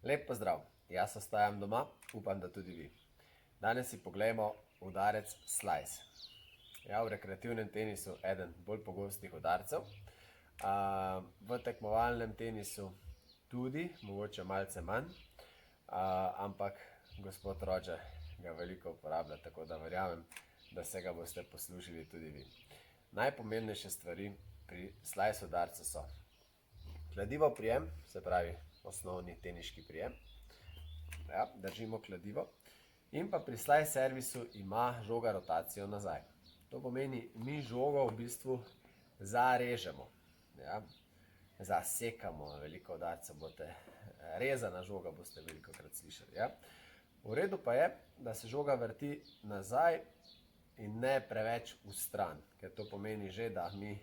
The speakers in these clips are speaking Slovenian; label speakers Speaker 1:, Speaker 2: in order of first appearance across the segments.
Speaker 1: Lep pozdrav, jaz ostajam doma, upam, da tudi vi. Danes si poglejmo udarec slice. Ja, v rekreativnem tenisu eden bolj pogostih udarcev. V tekmovalnem tenisu tudi, mogoče malce manj, ampak gospod Roger ga veliko uporablja, tako da verjamem, da se ga boste poslužili tudi vi. Najpomembnejše stvari pri slice udarcu so kladivo prijem, se pravi osnovni teniški prijem. Ja, držimo kladivo. In pa pri slice servisu ima žoga rotacijo nazaj. To pomeni, mi žogo v bistvu zarežemo. Ja, zasekamo, veliko udarcev boste, rezana žoga boste veliko krat slišali. Ja. V redu pa je, da se žoga vrti nazaj in ne preveč v stran, ker to pomeni že, da mi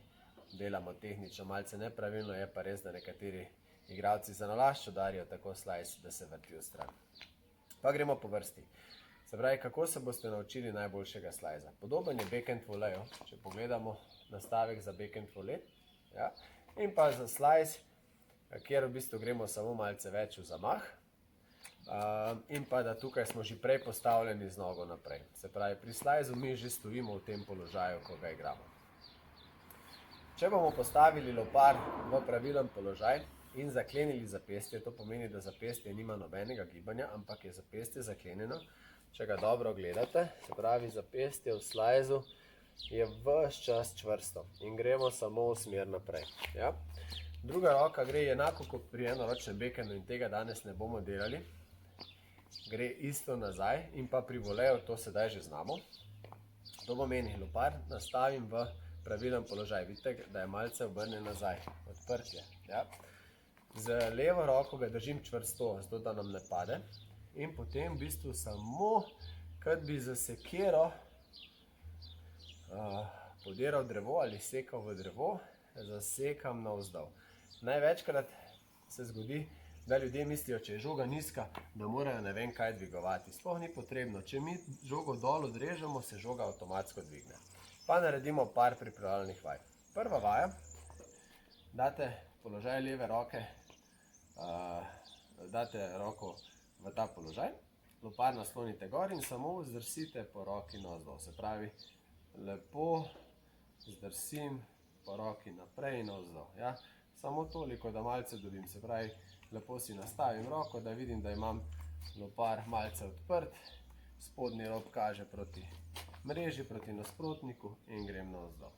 Speaker 1: delamo tehnično malce nepravilno, je pa res, da nekateri igralci za nalašč udarijo tako slice, da se vrti v stran. Pa gremo po vrsti. Se pravi, kako se boste naučili najboljšega slicea? Podoben je backhand voleju, če pogledamo nastavek za backhand volej. Ja. In pa za slice, kjer v bistvu gremo samo malce več v zamah. In pa da tukaj smo že prej postavljeni z nogo naprej. Se pravi, pri sliceu mi že stojimo v tem položaju, ko ga igramo. Če bomo postavili lopar v pravilen položaj in zaklenili zapestje, to pomeni, da zapestje nima nobenega gibanja, ampak je zapestje zaklenjeno. Če ga dobro gledate, se pravi, zapestje v sliceu je ves čas čvrsto in gremo samo v smer naprej. Ja? Druga roka gre enako kot pri enoročnem backhandu in tega danes ne bomo delali. Gre isto nazaj in pa pri voleju to sedaj že znamo. To pomeni, lopar nastavim v pravilen položaj. Vidite, da je malce obrnjen nazaj. Odprtje. Ja? Z levo roko ga držim čvrsto, zato da nam ne pade. In potem v bistvu samo, kot bi za sekiro podiral drevo ali sekal v drevo, zasekam navzdol. Največkrat se zgodi, da ljudje mislijo, če je žoga nizka, da morajo ne vem kaj dvigovati. Sploh ni potrebno. Če mi žogo dol odrežemo, se žoga avtomatsko dvigne. Pa naredimo par pripravljalnih vaj. Prva vaja, date položaj leve roke, date roko v ta položaj, lopar naslonite gor in samo zdrsite po roki navzdol. Se pravi, lepo zdrsim po roki naprej in navzdol. Ja? Samo toliko, da malce dobim. Se pravi, lepo si nastavim roko, da vidim, da imam lopar malce odprt, spodnji rob kaže proti mreži, proti nasprotniku in grem navzdol.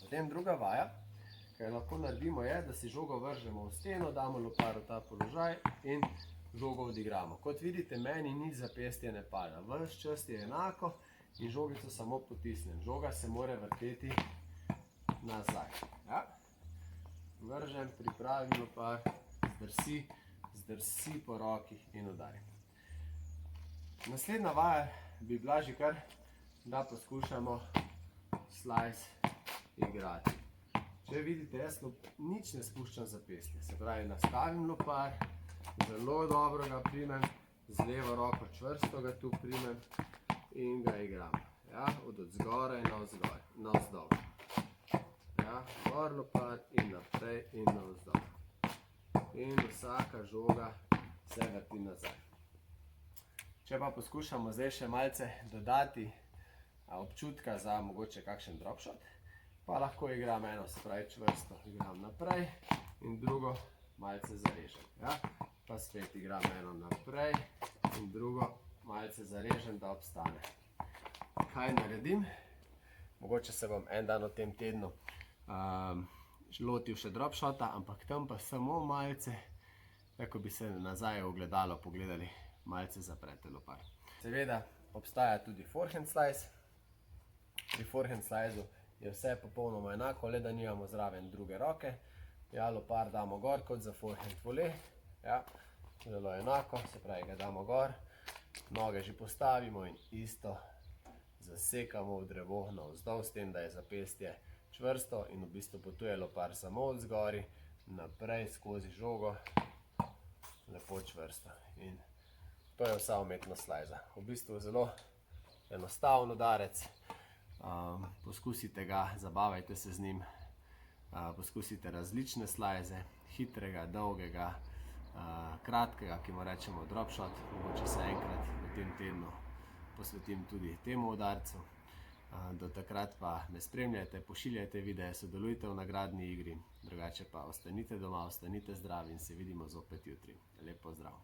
Speaker 1: Potem druga vaja, kaj lahko naredimo je, da si žogo vržemo v steno, damo lopar v ta položaj in žogo odigramo. Kot vidite, meni nič zapestje ne pada. Ves čas je enako in žogico samo potisnem. Žoga se mora vrteti nazaj. Ja? Vržem, pripravim lopar, zdrsi po roki in udarim. Naslednja vaja bi bila že kar, da poskušamo slice igrati. Če vidite, jaz nič ne spuščam zapestje. Se pravi, nastavim lopar, zelo dobro ga primem, z levo roko čvrsto ga tu primem in ga igram. Ja, od zgoraj navzdol. Ja, gor lopar in naprej in navzdol. In vsaka žoga se vrti nazaj. Če pa poskušamo zdaj še malce dodati občutka za mogoče kakšen dropshot, pa lahko igram eno, se pravi čvrsto igram naprej in drugo malce zarežem. Ja? Pa spet igram eno naprej in drugo malce zarežem, da obstane. Kaj naredim? Mogoče se bom en dan v tem tednu lotil še dropshota, ampak tam pa samo malce, tako bi se nazaj v ogledalo pogledali, malce zaprete lopar. Seveda obstaja tudi forehand slice. Pri forehand sliceu je vse popolnoma enako, le da nimamo zraven druge roke. Ja, lopar damo gor kot za forehand volej. Ja, zelo enako, se pravi, ga damo gor, noge že postavimo in isto zasekamo v drevo navzdol, s tem, da je zapestje čvrsto in v bistvu potuje lopar samo od zgori, naprej skozi žogo, lepo čvrsto. In to je vsa umetnost slicea. V bistvu zelo enostaven udarec, poskusite ga, zabavajte se z njim, poskusite različne slice, hitrega, dolgega, kratkega, ki mu rečemo drop shot, mogoče se enkrat v tem tednu posvetim tudi temu udarcu. Do takrat pa me spremljajte, pošiljajte videe, sodelujte v nagradni igri, drugače pa ostanite doma, ostanite zdravi in se vidimo zopet jutri. Lep pozdrav!